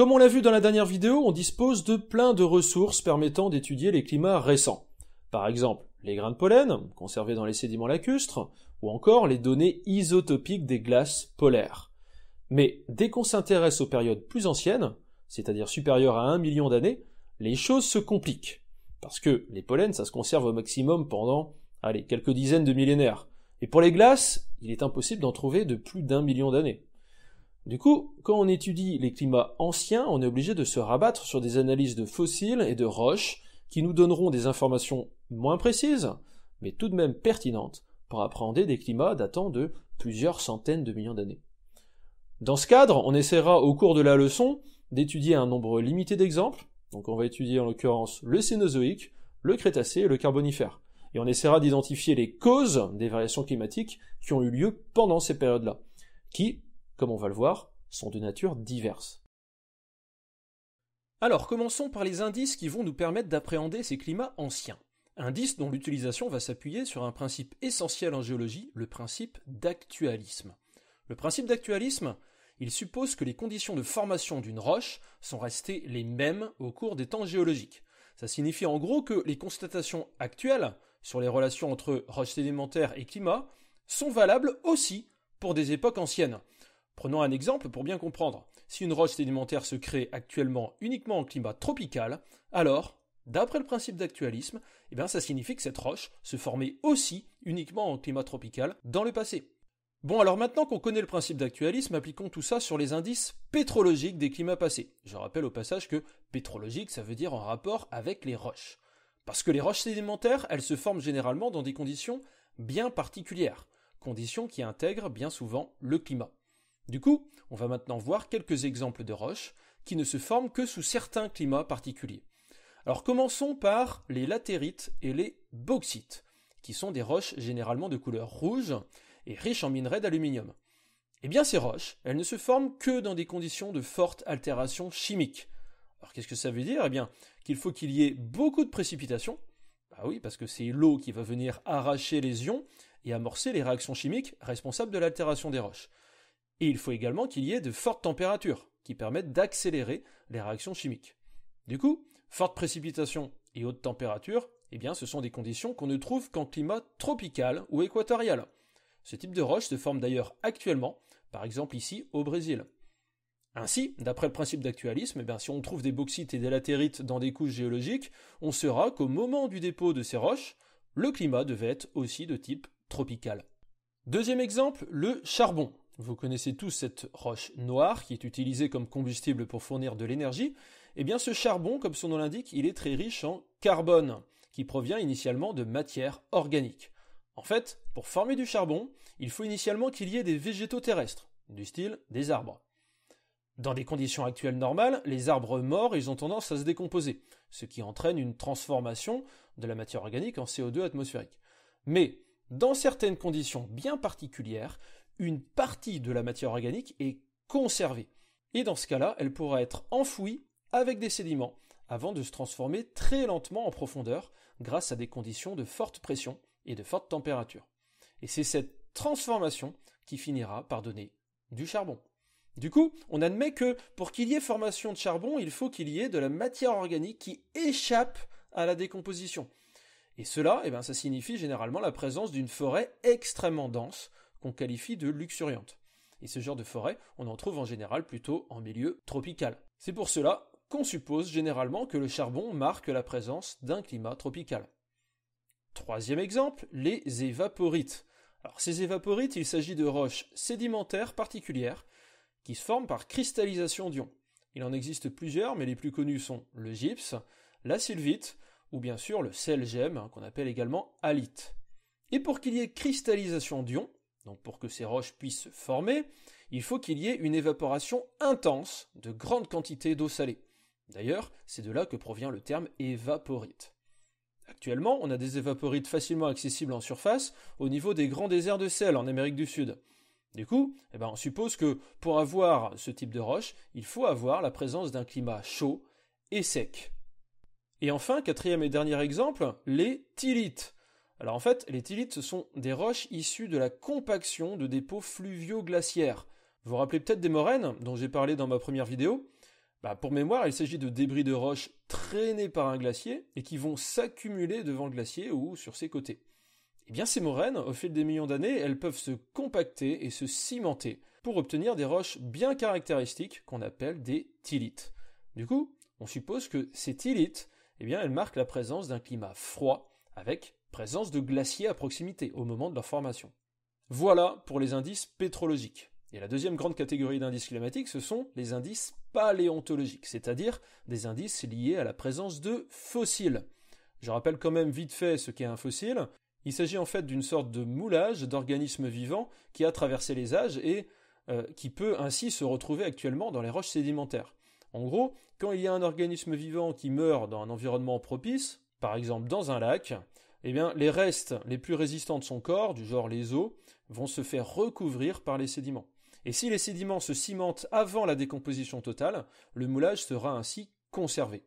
Comme on l'a vu dans la dernière vidéo, on dispose de plein de ressources permettant d'étudier les climats récents. Par exemple, les grains de pollen, conservés dans les sédiments lacustres, ou encore les données isotopiques des glaces polaires. Mais dès qu'on s'intéresse aux périodes plus anciennes, c'est-à-dire supérieures à 1 million d'années, les choses se compliquent. Parce que les pollens, ça se conserve au maximum pendant, quelques dizaines de millénaires. Et pour les glaces, il est impossible d'en trouver de plus d'1 million d'années. Du coup, quand on étudie les climats anciens, on est obligé de se rabattre sur des analyses de fossiles et de roches qui nous donneront des informations moins précises, mais tout de même pertinentes, pour appréhender des climats datant de plusieurs centaines de millions d'années. Dans ce cadre, on essaiera au cours de la leçon d'étudier un nombre limité d'exemples, donc on va étudier en l'occurrence le Cénozoïque, le Crétacé et le Carbonifère, et on essaiera d'identifier les causes des variations climatiques qui ont eu lieu pendant ces périodes-là, qui, comme on va le voir, sont de nature diverse. Alors, commençons par les indices qui vont nous permettre d'appréhender ces climats anciens. Indices dont l'utilisation va s'appuyer sur un principe essentiel en géologie, le principe d'actualisme. Le principe d'actualisme, il suppose que les conditions de formation d'une roche sont restées les mêmes au cours des temps géologiques. Ça signifie en gros que les constatations actuelles sur les relations entre roches sédimentaires et climat sont valables aussi pour des époques anciennes. Prenons un exemple pour bien comprendre. Si une roche sédimentaire se crée actuellement uniquement en climat tropical, alors, d'après le principe d'actualisme, ça signifie que cette roche se formait aussi uniquement en climat tropical dans le passé. Bon, alors maintenant qu'on connaît le principe d'actualisme, appliquons tout ça sur les indices pétrologiques des climats passés. Je rappelle au passage que pétrologique, ça veut dire en rapport avec les roches. Parce que les roches sédimentaires, elles se forment généralement dans des conditions bien particulières, conditions qui intègrent bien souvent le climat. Du coup, on va maintenant voir quelques exemples de roches qui ne se forment que sous certains climats particuliers. Alors commençons par les latérites et les bauxites, qui sont des roches généralement de couleur rouge et riches en minerais d'aluminium. Eh bien ces roches, elles ne se forment que dans des conditions de forte altération chimique. Alors qu'est-ce que ça veut dire ? Eh bien qu'il faut qu'il y ait beaucoup de précipitations. Bah oui, parce que c'est l'eau qui va venir arracher les ions et amorcer les réactions chimiques responsables de l'altération des roches. Et il faut également qu'il y ait de fortes températures qui permettent d'accélérer les réactions chimiques. Du coup, forte précipitation et haute température, ce sont des conditions qu'on ne trouve qu'en climat tropical ou équatorial. Ce type de roche se forme d'ailleurs actuellement, par exemple ici au Brésil. Ainsi, d'après le principe d'actualisme, si on trouve des bauxites et des latérites dans des couches géologiques, on saura qu'au moment du dépôt de ces roches, le climat devait être aussi de type tropical. Deuxième exemple, le charbon. Vous connaissez tous cette roche noire qui est utilisée comme combustible pour fournir de l'énergie. Ce charbon, comme son nom l'indique, il est très riche en carbone, qui provient initialement de matière organique. En fait, pour former du charbon, il faut initialement qu'il y ait des végétaux terrestres, du style des arbres. Dans des conditions actuelles normales, les arbres morts, ils ont tendance à se décomposer, ce qui entraîne une transformation de la matière organique en CO2 atmosphérique. Mais, dans certaines conditions bien particulières, une partie de la matière organique est conservée. Et dans ce cas-là, elle pourra être enfouie avec des sédiments avant de se transformer très lentement en profondeur grâce à des conditions de forte pression et de forte température. Et c'est cette transformation qui finira par donner du charbon. Du coup, on admet que pour qu'il y ait formation de charbon, il faut qu'il y ait de la matière organique qui échappe à la décomposition. Et cela, ça signifie généralement la présence d'une forêt extrêmement dense qu'on qualifie de luxuriante. Et ce genre de forêt, on en trouve en général plutôt en milieu tropical. C'est pour cela qu'on suppose généralement que le charbon marque la présence d'un climat tropical. Troisième exemple, les évaporites. Alors ces évaporites, il s'agit de roches sédimentaires particulières qui se forment par cristallisation d'ions. Il en existe plusieurs, mais les plus connus sont le gypse, la sylvite, ou bien sûr le sel-gemme, qu'on appelle également halite. Et pour qu'il y ait cristallisation d'ions, donc pour que ces roches puissent se former, il faut qu'il y ait une évaporation intense de grandes quantités d'eau salée. D'ailleurs, c'est de là que provient le terme évaporite. Actuellement, on a des évaporites facilement accessibles en surface au niveau des grands déserts de sel en Amérique du Sud. Du coup, on suppose que pour avoir ce type de roche, il faut avoir la présence d'un climat chaud et sec. Et enfin, quatrième et dernier exemple, les thylites. Alors en fait, les thylites, ce sont des roches issues de la compaction de dépôts fluvio-glaciaires. Vous vous rappelez peut-être des moraines dont j'ai parlé dans ma première vidéo ? Pour mémoire, il s'agit de débris de roches traînés par un glacier et qui vont s'accumuler devant le glacier ou sur ses côtés. Eh bien, ces moraines, au fil des millions d'années, elles peuvent se compacter et se cimenter pour obtenir des roches bien caractéristiques qu'on appelle des thylites. Du coup, on suppose que ces thylites, elles marquent la présence d'un climat froid avec présence de glaciers à proximité au moment de leur formation. Voilà pour les indices pétrologiques. Et la deuxième grande catégorie d'indices climatiques, ce sont les indices paléontologiques, c'est-à-dire des indices liés à la présence de fossiles. Je rappelle quand même vite fait ce qu'est un fossile. Il s'agit en fait d'une sorte de moulage d'organismes vivants qui a traversé les âges et qui peut ainsi se retrouver actuellement dans les roches sédimentaires. En gros, quand il y a un organisme vivant qui meurt dans un environnement propice, par exemple dans un lac, les restes les plus résistants de son corps, du genre les os, vont se faire recouvrir par les sédiments. Et si les sédiments se cimentent avant la décomposition totale, le moulage sera ainsi conservé.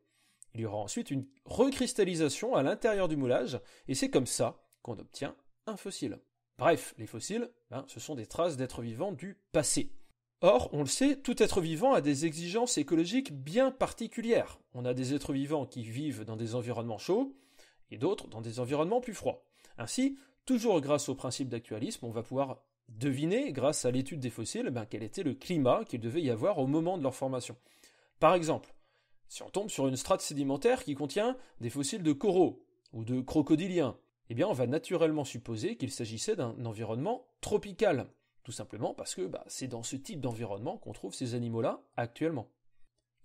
Il y aura ensuite une recristallisation à l'intérieur du moulage, et c'est comme ça qu'on obtient un fossile. Bref, les fossiles, ce sont des traces d'êtres vivants du passé. Or, on le sait, tout être vivant a des exigences écologiques bien particulières. On a des êtres vivants qui vivent dans des environnements chauds, et d'autres dans des environnements plus froids. Ainsi, toujours grâce au principe d'actualisme, on va pouvoir deviner, grâce à l'étude des fossiles, quel était le climat qu'il devait y avoir au moment de leur formation. Par exemple, si on tombe sur une strate sédimentaire qui contient des fossiles de coraux ou de crocodiliens, on va naturellement supposer qu'il s'agissait d'un environnement tropical, tout simplement parce que c'est dans ce type d'environnement qu'on trouve ces animaux-là actuellement.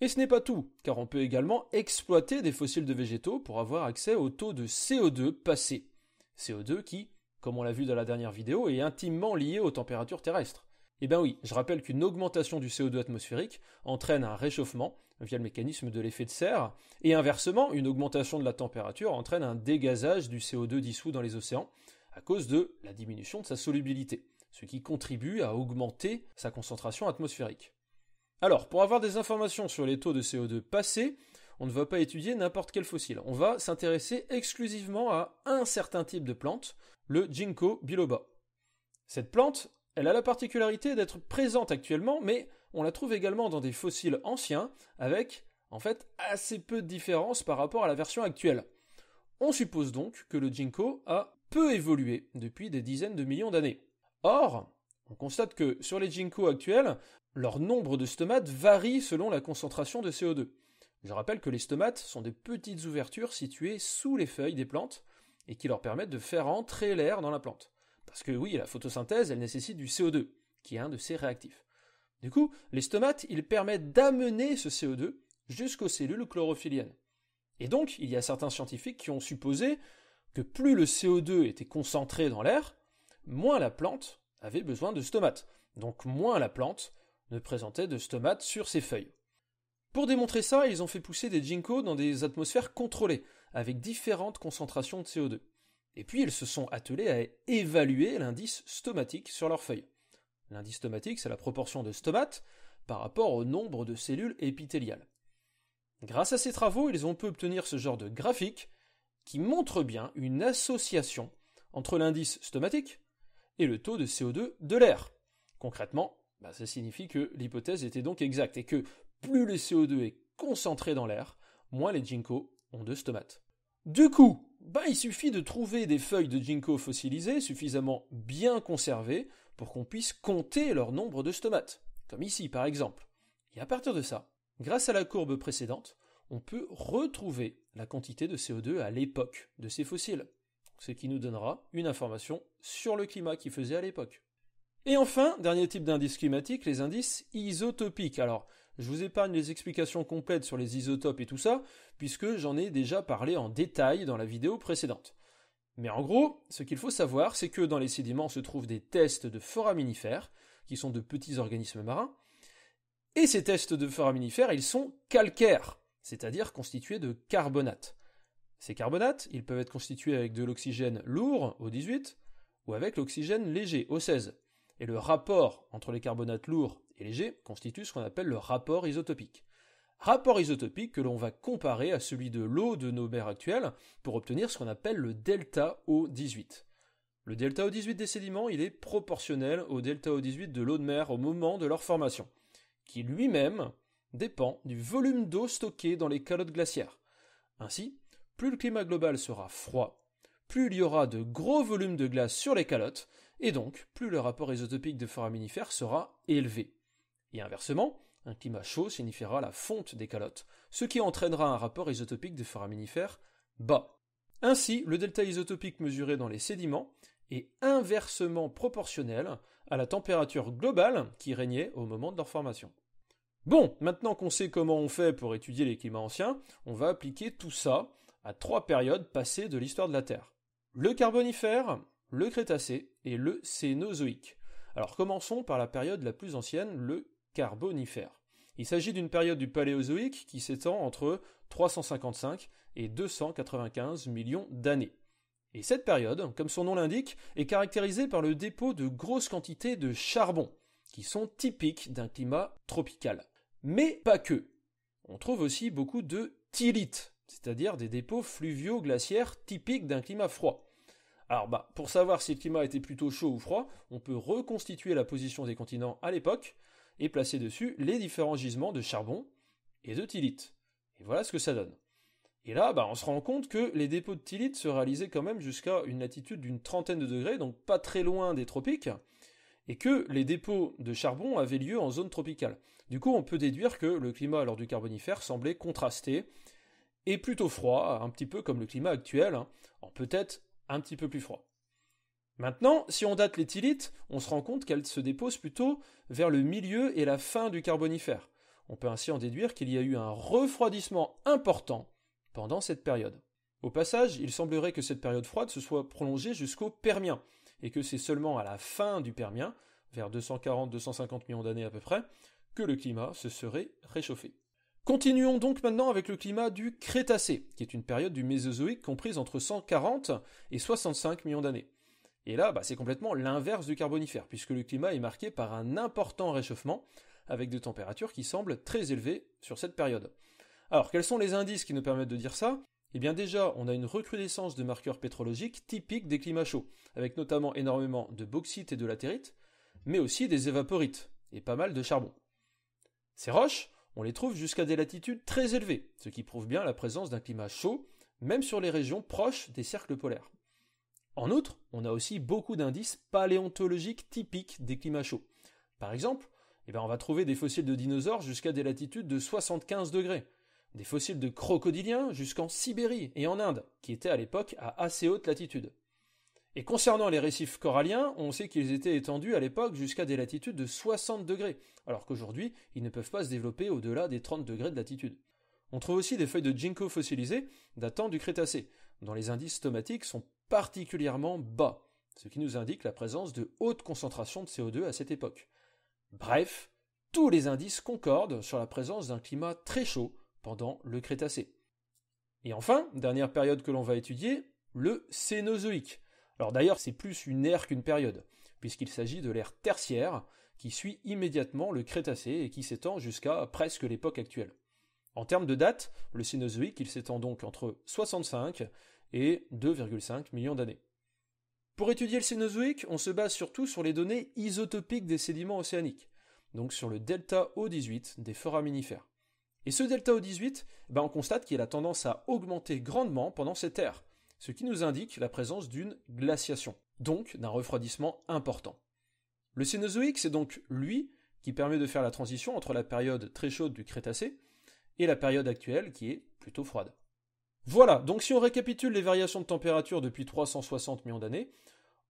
Et ce n'est pas tout, car on peut également exploiter des fossiles de végétaux pour avoir accès au taux de CO2 passé. CO2 qui, comme on l'a vu dans la dernière vidéo, est intimement lié aux températures terrestres. Oui, je rappelle qu'une augmentation du CO2 atmosphérique entraîne un réchauffement via le mécanisme de l'effet de serre, et inversement, une augmentation de la température entraîne un dégazage du CO2 dissous dans les océans à cause de la diminution de sa solubilité, ce qui contribue à augmenter sa concentration atmosphérique. Alors, pour avoir des informations sur les taux de CO2 passés, on ne va pas étudier n'importe quel fossile. On va s'intéresser exclusivement à un certain type de plante, le Ginkgo biloba. Cette plante, elle a la particularité d'être présente actuellement, mais on la trouve également dans des fossiles anciens, avec, assez peu de différence par rapport à la version actuelle. On suppose donc que le Ginkgo a peu évolué depuis des dizaines de millions d'années. Or, on constate que sur les Ginkgo actuels, leur nombre de stomates varie selon la concentration de CO2. Je rappelle que les stomates sont des petites ouvertures situées sous les feuilles des plantes et qui leur permettent de faire entrer l'air dans la plante. Parce que oui, la photosynthèse, elle nécessite du CO2, qui est un de ces réactifs. Du coup, les stomates, ils permettent d'amener ce CO2 jusqu'aux cellules chlorophylliennes. Et donc, il y a certains scientifiques qui ont supposé que plus le CO2 était concentré dans l'air, moins la plante avait besoin de stomates. Donc moins la plante ne présentait de stomates sur ses feuilles. Pour démontrer ça, ils ont fait pousser des ginkgos dans des atmosphères contrôlées, avec différentes concentrations de CO2. Et puis ils se sont attelés à évaluer l'indice stomatique sur leurs feuilles. L'indice stomatique, c'est la proportion de stomates par rapport au nombre de cellules épithéliales. Grâce à ces travaux, ils ont pu obtenir ce genre de graphique qui montre bien une association entre l'indice stomatique et le taux de CO2 de l'air. Concrètement, ça signifie que l'hypothèse était donc exacte et que plus le CO2 est concentré dans l'air, moins les ginkgos ont de stomates. Du coup, il suffit de trouver des feuilles de ginkgo fossilisées suffisamment bien conservées pour qu'on puisse compter leur nombre de stomates, comme ici par exemple. Et à partir de ça, grâce à la courbe précédente, on peut retrouver la quantité de CO2 à l'époque de ces fossiles, ce qui nous donnera une information sur le climat qu'il faisait à l'époque. Et enfin, dernier type d'indice climatique, les indices isotopiques. Alors, je vous épargne les explications complètes sur les isotopes et tout ça, puisque j'en ai déjà parlé en détail dans la vidéo précédente. Mais en gros, ce qu'il faut savoir, c'est que dans les sédiments se trouvent des tests de foraminifères, qui sont de petits organismes marins, et ces tests de foraminifères, ils sont calcaires, c'est-à-dire constitués de carbonates. Ces carbonates, ils peuvent être constitués avec de l'oxygène lourd, O18, ou avec l'oxygène léger, O16. Et le rapport entre les carbonates lourds et légers constitue ce qu'on appelle le rapport isotopique. Rapport isotopique que l'on va comparer à celui de l'eau de nos mers actuelles pour obtenir ce qu'on appelle le delta O18. Le delta O18 des sédiments, il est proportionnel au delta O18 de l'eau de mer au moment de leur formation, qui lui-même dépend du volume d'eau stocké dans les calottes glaciaires. Ainsi, plus le climat global sera froid, plus il y aura de gros volumes de glace sur les calottes, et donc plus le rapport isotopique des foraminifères sera élevé. Et inversement, un climat chaud signifiera la fonte des calottes, ce qui entraînera un rapport isotopique des foraminifères bas. Ainsi, le delta isotopique mesuré dans les sédiments est inversement proportionnel à la température globale qui régnait au moment de leur formation. Bon, maintenant qu'on sait comment on fait pour étudier les climats anciens, on va appliquer tout ça à 3 périodes passées de l'histoire de la Terre. Le Carbonifère, le Crétacé et le Cénozoïque. Alors commençons par la période la plus ancienne, le Carbonifère. Il s'agit d'une période du Paléozoïque qui s'étend entre 355 et 295 millions d'années. Et cette période, comme son nom l'indique, est caractérisée par le dépôt de grosses quantités de charbon, qui sont typiques d'un climat tropical. Mais pas que. On trouve aussi beaucoup de thyllites, c'est-à-dire des dépôts fluviaux glaciaires typiques d'un climat froid. Alors pour savoir si le climat était plutôt chaud ou froid, on peut reconstituer la position des continents à l'époque et placer dessus les différents gisements de charbon et de thyllites. Et voilà ce que ça donne. Et là, on se rend compte que les dépôts de thyllites se réalisaient quand même jusqu'à une latitude d'une trentaine de degrés, donc pas très loin des tropiques, et que les dépôts de charbon avaient lieu en zone tropicale. Du coup, on peut déduire que le climat lors du Carbonifère semblait contrasté et plutôt froid, un petit peu comme le climat actuel, en peut-être un petit peu plus froid. Maintenant, si on date les thyllites, on se rend compte qu'elles se déposent plutôt vers le milieu et la fin du Carbonifère. On peut ainsi en déduire qu'il y a eu un refroidissement important pendant cette période. Au passage, il semblerait que cette période froide se soit prolongée jusqu'au Permien, et que c'est seulement à la fin du Permien, vers 240-250 millions d'années à peu près, que le climat se serait réchauffé. Continuons donc maintenant avec le climat du Crétacé, qui est une période du Mésozoïque comprise entre 140 et 65 millions d'années. Et là, c'est complètement l'inverse du Carbonifère, puisque le climat est marqué par un important réchauffement, avec des températures qui semblent très élevées sur cette période. Alors, quels sont les indices qui nous permettent de dire ça ? Eh bien déjà, on a une recrudescence de marqueurs pétrologiques typiques des climats chauds, avec notamment énormément de bauxite et de latérite, mais aussi des évaporites, et pas mal de charbon. Ces roches, on les trouve jusqu'à des latitudes très élevées, ce qui prouve bien la présence d'un climat chaud, même sur les régions proches des cercles polaires. En outre, on a aussi beaucoup d'indices paléontologiques typiques des climats chauds. Par exemple, on va trouver des fossiles de dinosaures jusqu'à des latitudes de 75 degrés, des fossiles de crocodiliens jusqu'en Sibérie et en Inde, qui étaient à l'époque à assez haute latitude. Et concernant les récifs coralliens, on sait qu'ils étaient étendus à l'époque jusqu'à des latitudes de 60 degrés, alors qu'aujourd'hui, ils ne peuvent pas se développer au-delà des 30 degrés de latitude. On trouve aussi des feuilles de ginkgo fossilisées datant du Crétacé, dont les indices stomatiques sont particulièrement bas, ce qui nous indique la présence de hautes concentrations de CO2 à cette époque. Bref, tous les indices concordent sur la présence d'un climat très chaud pendant le Crétacé. Et enfin, dernière période que l'on va étudier, le Cénozoïque. Alors d'ailleurs, c'est plus une ère qu'une période, puisqu'il s'agit de l'ère tertiaire qui suit immédiatement le Crétacé et qui s'étend jusqu'à presque l'époque actuelle. En termes de date, le Cénozoïque, il s'étend donc entre 65 et 2,5 millions d'années. Pour étudier le Cénozoïque, on se base surtout sur les données isotopiques des sédiments océaniques, donc sur le delta O18 des foraminifères. Et ce delta O18, on constate qu'il a tendance à augmenter grandement pendant cette ère, ce qui nous indique la présence d'une glaciation, donc d'un refroidissement important. Le Cénozoïque, c'est donc lui qui permet de faire la transition entre la période très chaude du Crétacé et la période actuelle qui est plutôt froide. Voilà, donc si on récapitule les variations de température depuis 360 millions d'années,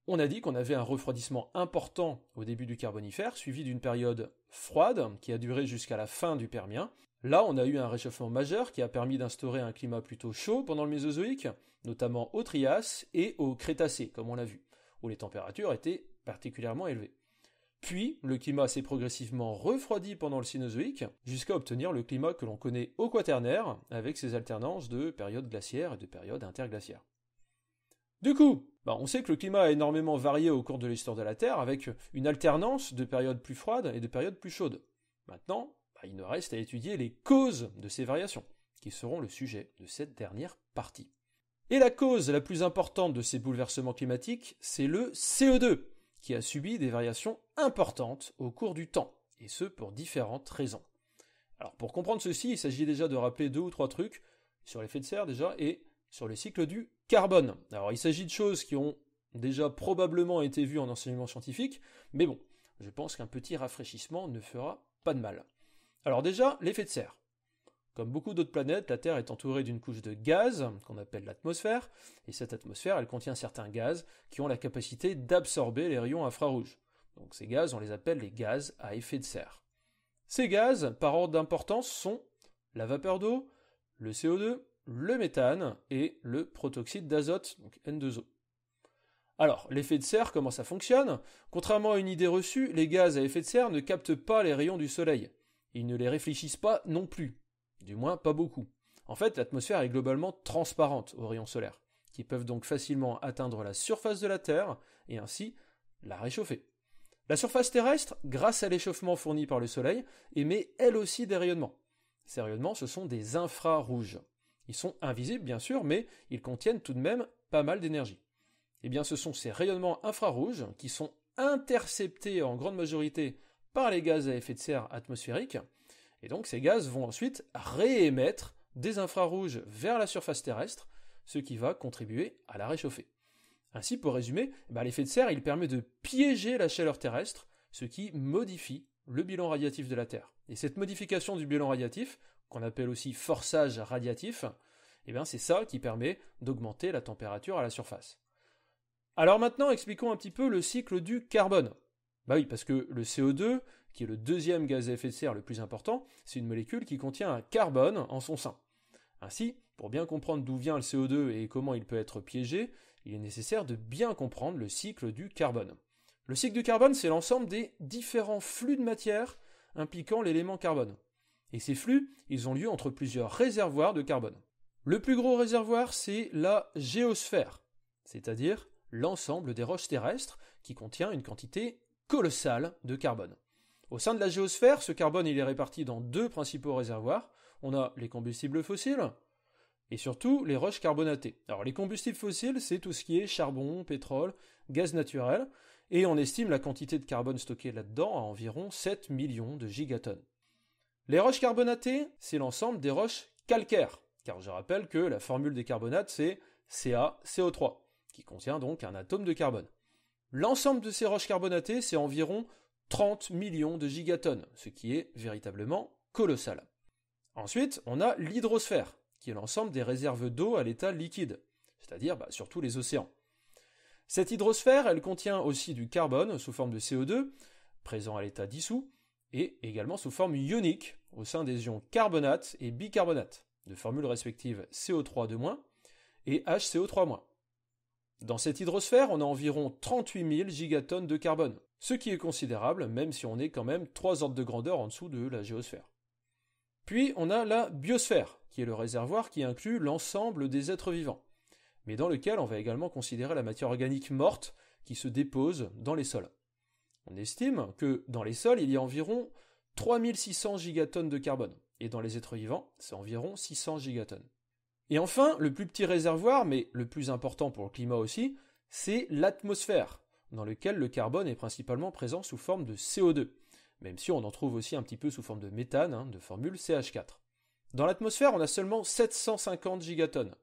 on a dit qu'on avait un refroidissement important au début du Carbonifère, suivi d'une période froide qui a duré jusqu'à la fin du Permien. Là, on a eu un réchauffement majeur qui a permis d'instaurer un climat plutôt chaud pendant le Mésozoïque, notamment au Trias et au Crétacé, comme on l'a vu, où les températures étaient particulièrement élevées. Puis, le climat s'est progressivement refroidi pendant le Cénozoïque, jusqu'à obtenir le climat que l'on connaît au Quaternaire, avec ses alternances de périodes glaciaires et de périodes interglaciaires. Du coup, on sait que le climat a énormément varié au cours de l'histoire de la Terre, avec une alternance de périodes plus froides et de périodes plus chaudes. Maintenant, il nous reste à étudier les causes de ces variations, qui seront le sujet de cette dernière partie. Et la cause la plus importante de ces bouleversements climatiques, c'est le CO2, qui a subi des variations importantes au cours du temps, et ce pour différentes raisons. Alors pour comprendre ceci, il s'agit déjà de rappeler 2 ou 3 trucs sur l'effet de serre déjà et sur le cycle du carbone. Alors il s'agit de choses qui ont déjà probablement été vues en enseignement scientifique, mais bon, je pense qu'un petit rafraîchissement ne fera pas de mal. Alors déjà, l'effet de serre. Comme beaucoup d'autres planètes, la Terre est entourée d'une couche de gaz, qu'on appelle l'atmosphère, et cette atmosphère, elle contient certains gaz qui ont la capacité d'absorber les rayons infrarouges. Donc ces gaz, on les appelle les gaz à effet de serre. Ces gaz, par ordre d'importance, sont la vapeur d'eau, le CO2, le méthane et le protoxyde d'azote, donc N2O. Alors, l'effet de serre, comment ça fonctionne? Contrairement à une idée reçue, les gaz à effet de serre ne captent pas les rayons du Soleil. Ils ne les réfléchissent pas non plus. Du moins, pas beaucoup. En fait, l'atmosphère est globalement transparente aux rayons solaires, qui peuvent donc facilement atteindre la surface de la Terre et ainsi la réchauffer. La surface terrestre, grâce à l'échauffement fourni par le Soleil, émet elle aussi des rayonnements. Ces rayonnements, ce sont des infrarouges. Ils sont invisibles, bien sûr, mais ils contiennent tout de même pas mal d'énergie. Eh bien, ce sont ces rayonnements infrarouges qui sont interceptés en grande majorité par les gaz à effet de serre atmosphériques, et donc ces gaz vont ensuite réémettre des infrarouges vers la surface terrestre, ce qui va contribuer à la réchauffer. Ainsi, pour résumer, l'effet de serre il permet de piéger la chaleur terrestre, ce qui modifie le bilan radiatif de la Terre. Et cette modification du bilan radiatif, qu'on appelle aussi forçage radiatif, c'est ça qui permet d'augmenter la température à la surface. Alors maintenant, expliquons un petit peu le cycle du carbone. Oui, parce que le CO2, qui est le deuxième gaz à effet de serre le plus important, c'est une molécule qui contient un carbone en son sein. Ainsi, pour bien comprendre d'où vient le CO2 et comment il peut être piégé, il est nécessaire de bien comprendre le cycle du carbone. Le cycle du carbone, c'est l'ensemble des différents flux de matière impliquant l'élément carbone. Et ces flux, ils ont lieu entre plusieurs réservoirs de carbone. Le plus gros réservoir, c'est la géosphère, c'est-à-dire l'ensemble des roches terrestres qui contient une quantité colossale de carbone. Au sein de la géosphère, ce carbone il est réparti dans 2 principaux réservoirs. On a les combustibles fossiles et surtout les roches carbonatées. Alors les combustibles fossiles, c'est tout ce qui est charbon, pétrole, gaz naturel, et on estime la quantité de carbone stockée là-dedans à environ 7 millions de gigatonnes. Les roches carbonatées, c'est l'ensemble des roches calcaires, car je rappelle que la formule des carbonates c'est CaCO3, qui contient donc un atome de carbone. L'ensemble de ces roches carbonatées, c'est environ 30 millions de gigatonnes, ce qui est véritablement colossal. Ensuite, on a l'hydrosphère, qui est l'ensemble des réserves d'eau à l'état liquide, c'est-à-dire surtout les océans. Cette hydrosphère, elle contient aussi du carbone sous forme de CO2, présent à l'état dissous, et également sous forme ionique, au sein des ions carbonate et bicarbonate, de formules respectives CO3- et HCO3-. Dans cette hydrosphère, on a environ 38 000 gigatonnes de carbone, ce qui est considérable, même si on est quand même 3 ordres de grandeur en dessous de la géosphère. Puis on a la biosphère, qui est le réservoir qui inclut l'ensemble des êtres vivants, mais dans lequel on va également considérer la matière organique morte qui se dépose dans les sols. On estime que dans les sols, il y a environ 3600 gigatonnes de carbone, et dans les êtres vivants, c'est environ 600 gigatonnes. Et enfin, le plus petit réservoir, mais le plus important pour le climat aussi, c'est l'atmosphère, dans lequel le carbone est principalement présent sous forme de CO2, même si on en trouve aussi un petit peu sous forme de méthane, de formule CH4. Dans l'atmosphère, on a seulement 750 gigatonnes,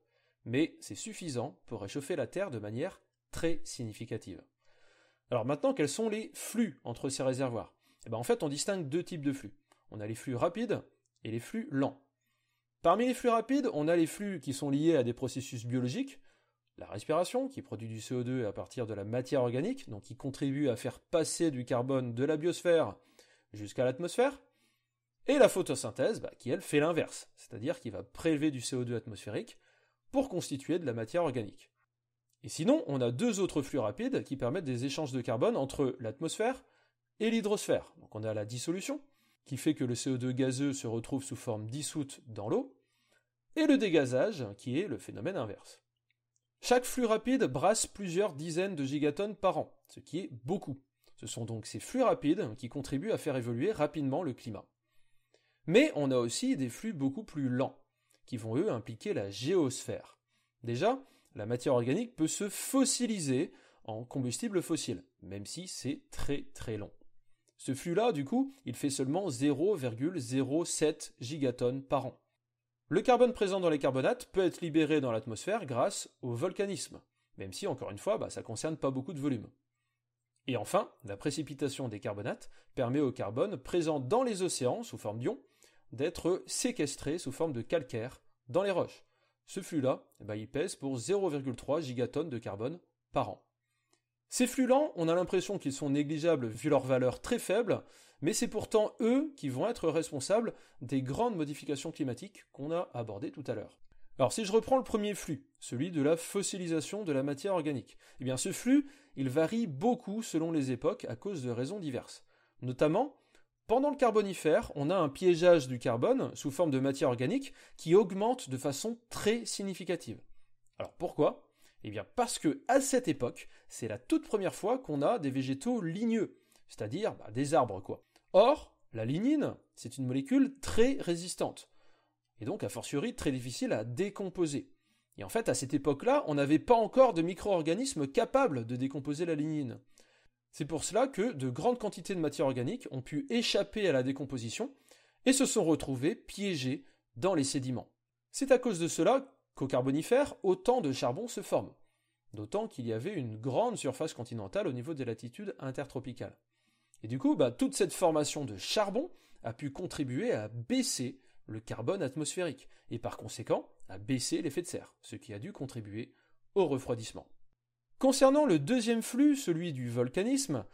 mais c'est suffisant pour réchauffer la Terre de manière très significative. Alors maintenant, quels sont les flux entre ces réservoirs? En fait, on distingue 2 types de flux. On a les flux rapides et les flux lents. Parmi les flux rapides, on a les flux qui sont liés à des processus biologiques, la respiration, qui produit du CO2 à partir de la matière organique, donc qui contribue à faire passer du carbone de la biosphère jusqu'à l'atmosphère, et la photosynthèse, qui elle fait l'inverse, c'est-à-dire qui va prélever du CO2 atmosphérique pour constituer de la matière organique. Et sinon, on a 2 autres flux rapides qui permettent des échanges de carbone entre l'atmosphère et l'hydrosphère. Donc on a la dissolution, qui fait que le CO2 gazeux se retrouve sous forme dissoute dans l'eau, et le dégazage, qui est le phénomène inverse. Chaque flux rapide brasse plusieurs dizaines de gigatonnes par an, ce qui est beaucoup. Ce sont donc ces flux rapides qui contribuent à faire évoluer rapidement le climat. Mais on a aussi des flux beaucoup plus lents, qui vont eux impliquer la géosphère. Déjà, la matière organique peut se fossiliser en combustible fossile, même si c'est très très long. Ce flux-là, du coup, il fait seulement 0,07 gigatonnes par an. Le carbone présent dans les carbonates peut être libéré dans l'atmosphère grâce au volcanisme, même si, encore une fois, ça ne concerne pas beaucoup de volume. Et enfin, la précipitation des carbonates permet au carbone présent dans les océans sous forme d'ions d'être séquestré sous forme de calcaire dans les roches. Ce flux-là, il pèse pour 0,3 gigatonnes de carbone par an. Ces flux-là, on a l'impression qu'ils sont négligeables vu leur valeur très faible, mais c'est pourtant eux qui vont être responsables des grandes modifications climatiques qu'on a abordées tout à l'heure. Alors si je reprends le premier flux, celui de la fossilisation de la matière organique, ce flux, il varie beaucoup selon les époques à cause de raisons diverses. Notamment, pendant le Carbonifère, on a un piégeage du carbone sous forme de matière organique qui augmente de façon très significative. Alors pourquoi ? Parce que à cette époque, c'est la toute première fois qu'on a des végétaux ligneux, c'est-à-dire des arbres quoi. Or, la lignine, c'est une molécule très résistante, et donc a fortiori très difficile à décomposer. Et en fait, à cette époque-là, on n'avait pas encore de micro-organismes capables de décomposer la lignine. C'est pour cela que de grandes quantités de matière organique ont pu échapper à la décomposition et se sont retrouvées piégées dans les sédiments. C'est à cause de cela qu'au Carbonifère, autant de charbon se forme, d'autant qu'il y avait une grande surface continentale au niveau des latitudes intertropicales. Et du coup, toute cette formation de charbon a pu contribuer à baisser le carbone atmosphérique, et par conséquent à baisser l'effet de serre, ce qui a dû contribuer au refroidissement. Concernant le deuxième flux, celui du volcanisme,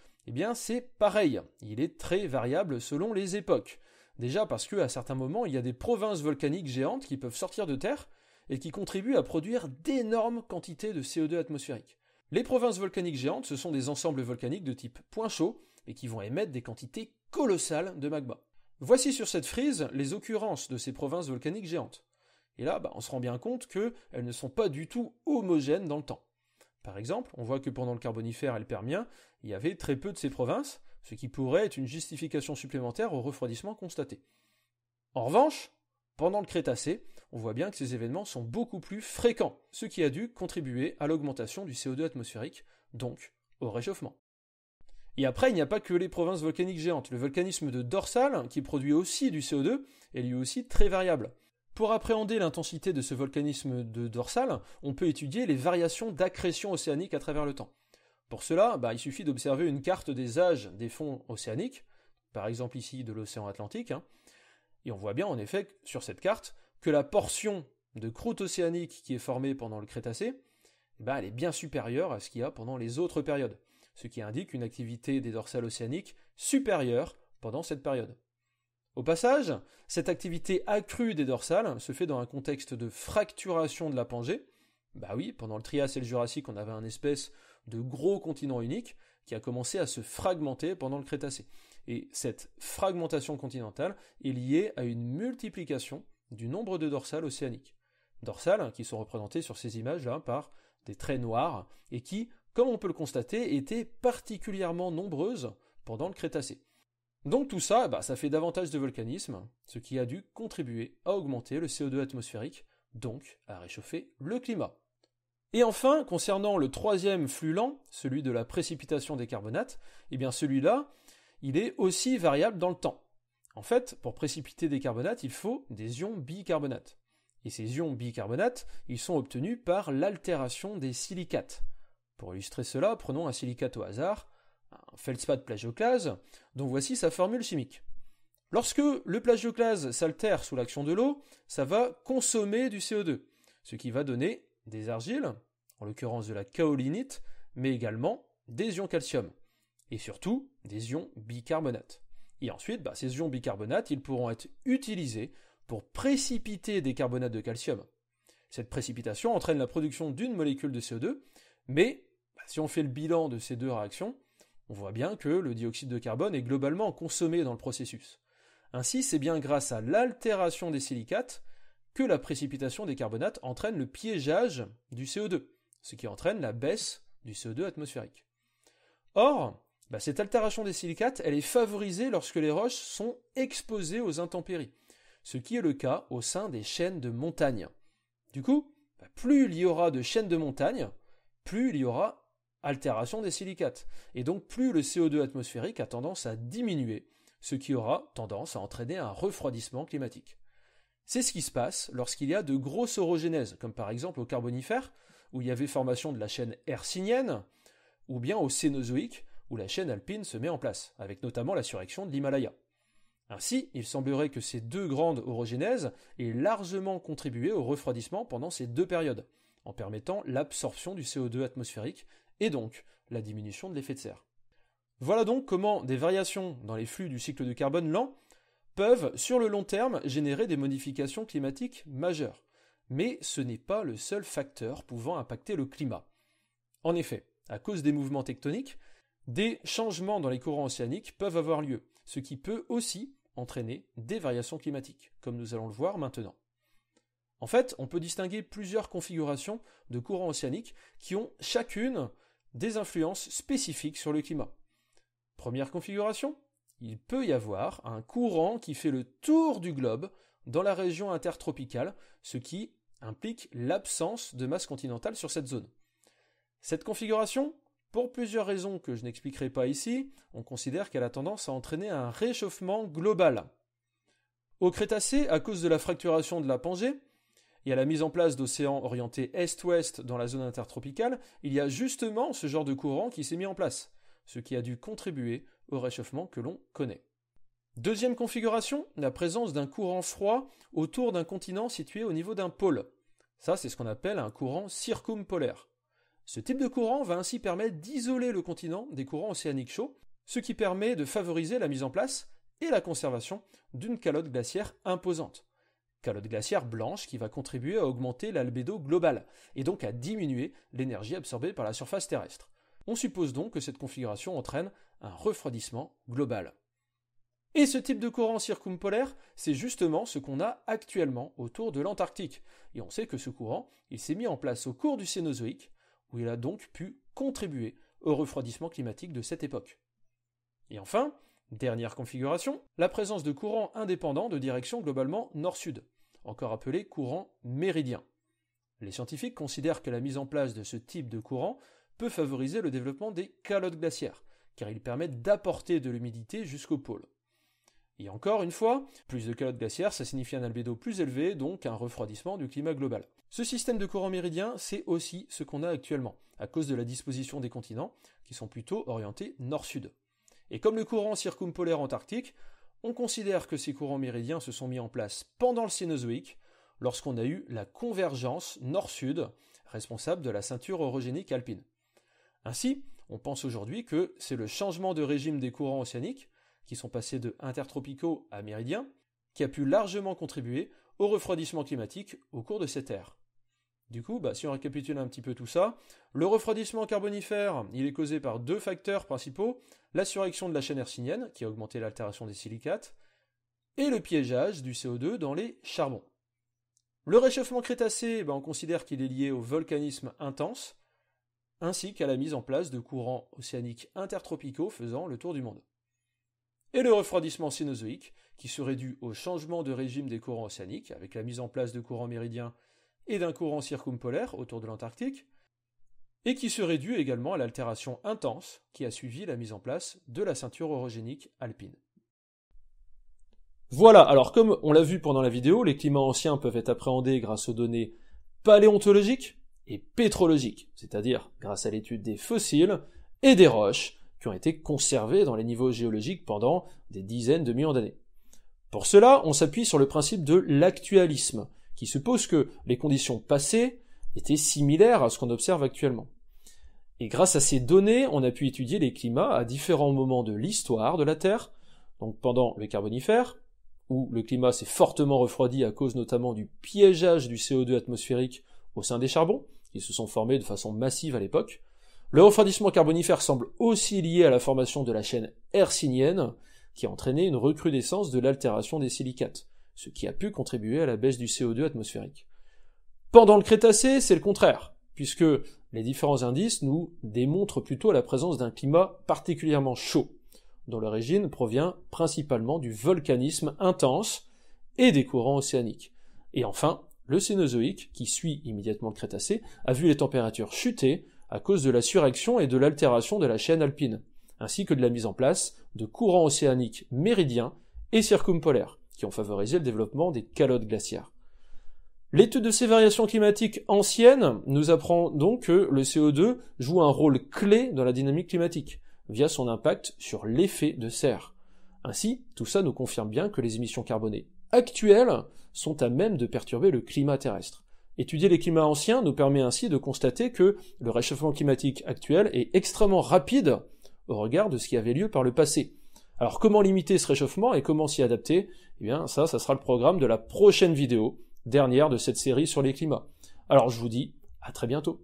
c'est pareil, il est très variable selon les époques. Déjà parce qu'à certains moments, il y a des provinces volcaniques géantes qui peuvent sortir de terre et qui contribuent à produire d'énormes quantités de CO2 atmosphérique. Les provinces volcaniques géantes, ce sont des ensembles volcaniques de type point chaud et qui vont émettre des quantités colossales de magma. Voici sur cette frise les occurrences de ces provinces volcaniques géantes. Et là, on se rend bien compte qu'elles ne sont pas du tout homogènes dans le temps. Par exemple, on voit que pendant le Carbonifère et le Permien, il y avait très peu de ces provinces, ce qui pourrait être une justification supplémentaire au refroidissement constaté. En revanche, pendant le Crétacé, on voit bien que ces événements sont beaucoup plus fréquents, ce qui a dû contribuer à l'augmentation du CO2 atmosphérique, donc au réchauffement. Et après, il n'y a pas que les provinces volcaniques géantes. Le volcanisme de Dorsal, qui produit aussi du CO2, est lui aussi très variable. Pour appréhender l'intensité de ce volcanisme de Dorsal, on peut étudier les variations d'accrétion océanique à travers le temps. Pour cela, il suffit d'observer une carte des âges des fonds océaniques, par exemple ici de l'océan Atlantique, et on voit bien en effet sur cette carte que la portion de croûte océanique qui est formée pendant le Crétacé, elle est bien supérieure à ce qu'il y a pendant les autres périodes, ce qui indique une activité des dorsales océaniques supérieure pendant cette période. Au passage, cette activité accrue des dorsales se fait dans un contexte de fracturation de la Pangée. Oui, pendant le Trias et le Jurassique, on avait un espèce de gros continent unique qui a commencé à se fragmenter pendant le Crétacé. Et cette fragmentation continentale est liée à une multiplication du nombre de dorsales océaniques. Dorsales qui sont représentées sur ces images-là par des traits noirs et qui, comme on peut le constater, étaient particulièrement nombreuses pendant le Crétacé. Donc tout ça, ça fait davantage de volcanisme, ce qui a dû contribuer à augmenter le CO2 atmosphérique, donc à réchauffer le climat. Et enfin, concernant le troisième flux lent, celui de la précipitation des carbonates, celui-là, il est aussi variable dans le temps. En fait, pour précipiter des carbonates, il faut des ions bicarbonates. Et ces ions bicarbonates, ils sont obtenus par l'altération des silicates. Pour illustrer cela, prenons un silicate au hasard, un feldspath plagioclase, dont voici sa formule chimique. Lorsque le plagioclase s'altère sous l'action de l'eau, ça va consommer du CO2, ce qui va donner des argiles, en l'occurrence de la kaolinite, mais également des ions calcium, et surtout des ions bicarbonates. Et ensuite, ces ions bicarbonates, ils pourront être utilisés pour précipiter des carbonates de calcium. Cette précipitation entraîne la production d'une molécule de CO2, mais si on fait le bilan de ces deux réactions, on voit bien que le dioxyde de carbone est globalement consommé dans le processus. Ainsi, c'est bien grâce à l'altération des silicates que la précipitation des carbonates entraîne le piégeage du CO2, ce qui entraîne la baisse du CO2 atmosphérique. Or, cette altération des silicates, elle est favorisée lorsque les roches sont exposées aux intempéries, ce qui est le cas au sein des chaînes de montagne. Du coup, plus il y aura de chaînes de montagne, plus il y aura altération des silicates. Et donc plus le CO2 atmosphérique a tendance à diminuer, ce qui aura tendance à entraîner un refroidissement climatique. C'est ce qui se passe lorsqu'il y a de grosses orogénèses, comme par exemple au Carbonifère, où il y avait formation de la chaîne hercynienne, ou bien au Cénozoïque, où la chaîne alpine se met en place, avec notamment la surréaction de l'Himalaya. Ainsi, il semblerait que ces deux grandes orogénèses aient largement contribué au refroidissement pendant ces deux périodes, en permettant l'absorption du CO2 atmosphérique et donc la diminution de l'effet de serre. Voilà donc comment des variations dans les flux du cycle du carbone lent peuvent, sur le long terme, générer des modifications climatiques majeures. Mais ce n'est pas le seul facteur pouvant impacter le climat. En effet, à cause des mouvements tectoniques, des changements dans les courants océaniques peuvent avoir lieu, ce qui peut aussi entraîner des variations climatiques, comme nous allons le voir maintenant. En fait, on peut distinguer plusieurs configurations de courants océaniques qui ont chacune des influences spécifiques sur le climat. Première configuration, il peut y avoir un courant qui fait le tour du globe dans la région intertropicale, ce qui implique l'absence de masse continentale sur cette zone. Cette configuration, pour plusieurs raisons que je n'expliquerai pas ici, on considère qu'elle a tendance à entraîner un réchauffement global. Au Crétacé, à cause de la fracturation de la Pangée et à la mise en place d'océans orientés est-ouest dans la zone intertropicale, il y a justement ce genre de courant qui s'est mis en place, ce qui a dû contribuer au réchauffement que l'on connaît. Deuxième configuration, la présence d'un courant froid autour d'un continent situé au niveau d'un pôle. Ça, c'est ce qu'on appelle un courant circumpolaire. Ce type de courant va ainsi permettre d'isoler le continent des courants océaniques chauds, ce qui permet de favoriser la mise en place et la conservation d'une calotte glaciaire imposante. Calotte glaciaire blanche qui va contribuer à augmenter l'albédo global, et donc à diminuer l'énergie absorbée par la surface terrestre. On suppose donc que cette configuration entraîne un refroidissement global. Et ce type de courant circumpolaire, c'est justement ce qu'on a actuellement autour de l'Antarctique. Et on sait que ce courant, il s'est mis en place au cours du Cénozoïque, où il a donc pu contribuer au refroidissement climatique de cette époque. Et enfin, dernière configuration, la présence de courants indépendants de direction globalement nord-sud, encore appelés courants méridiens. Les scientifiques considèrent que la mise en place de ce type de courant peut favoriser le développement des calottes glaciaires, car ils permettent d'apporter de l'humidité jusqu'au pôle. Et encore une fois, plus de calottes glaciaires, ça signifie un albédo plus élevé, donc un refroidissement du climat global. Ce système de courant méridien, c'est aussi ce qu'on a actuellement, à cause de la disposition des continents, qui sont plutôt orientés nord-sud. Et comme le courant circumpolaire antarctique, on considère que ces courants méridiens se sont mis en place pendant le Cénozoïque, lorsqu'on a eu la convergence nord-sud, responsable de la ceinture orogénique alpine. Ainsi, on pense aujourd'hui que c'est le changement de régime des courants océaniques, qui sont passés de intertropicaux à méridiens, qui a pu largement contribuer au refroidissement climatique au cours de cette ère. Du coup, si on récapitule un petit peu tout ça, le refroidissement carbonifère, il est causé par deux facteurs principaux, la surréaction de la chaîne hercynienne, qui a augmenté l'altération des silicates, et le piégeage du CO2 dans les charbons. Le réchauffement crétacé, on considère qu'il est lié au volcanisme intense, ainsi qu'à la mise en place de courants océaniques intertropicaux faisant le tour du monde. Et le refroidissement cénozoïque, qui serait dû au changement de régime des courants océaniques, avec la mise en place de courants méridiens et d'un courant circumpolaire autour de l'Antarctique, et qui serait dû également à l'altération intense qui a suivi la mise en place de la ceinture orogénique alpine. Voilà, alors comme on l'a vu pendant la vidéo, les climats anciens peuvent être appréhendés grâce aux données paléontologiques et pétrologiques, c'est-à-dire grâce à l'étude des fossiles et des roches qui ont été conservés dans les niveaux géologiques pendant des dizaines de millions d'années. Pour cela, on s'appuie sur le principe de l'actualisme, qui suppose que les conditions passées étaient similaires à ce qu'on observe actuellement. Et grâce à ces données, on a pu étudier les climats à différents moments de l'histoire de la Terre, donc pendant le Carbonifère, où le climat s'est fortement refroidi à cause notamment du piégeage du CO2 atmosphérique au sein des charbons, qui se sont formés de façon massive à l'époque. Le refroidissement carbonifère semble aussi lié à la formation de la chaîne hercynienne, qui a entraîné une recrudescence de l'altération des silicates, ce qui a pu contribuer à la baisse du CO2 atmosphérique. Pendant le Crétacé, c'est le contraire, puisque les différents indices nous démontrent plutôt la présence d'un climat particulièrement chaud, dont l'origine provient principalement du volcanisme intense et des courants océaniques. Et enfin, le Cénozoïque, qui suit immédiatement le Crétacé, a vu les températures chuter à cause de la surréaction et de l'altération de la chaîne alpine, ainsi que de la mise en place de courants océaniques méridiens et circumpolaires, qui ont favorisé le développement des calottes glaciaires. L'étude de ces variations climatiques anciennes nous apprend donc que le CO2 joue un rôle clé dans la dynamique climatique, via son impact sur l'effet de serre. Ainsi, tout ça nous confirme bien que les émissions carbonées actuelles sont à même de perturber le climat terrestre. Étudier les climats anciens nous permet ainsi de constater que le réchauffement climatique actuel est extrêmement rapide au regard de ce qui avait lieu par le passé. Alors comment limiter ce réchauffement et comment s'y adapter? Eh bien ça sera le programme de la prochaine vidéo, dernière de cette série sur les climats. Alors je vous dis à très bientôt.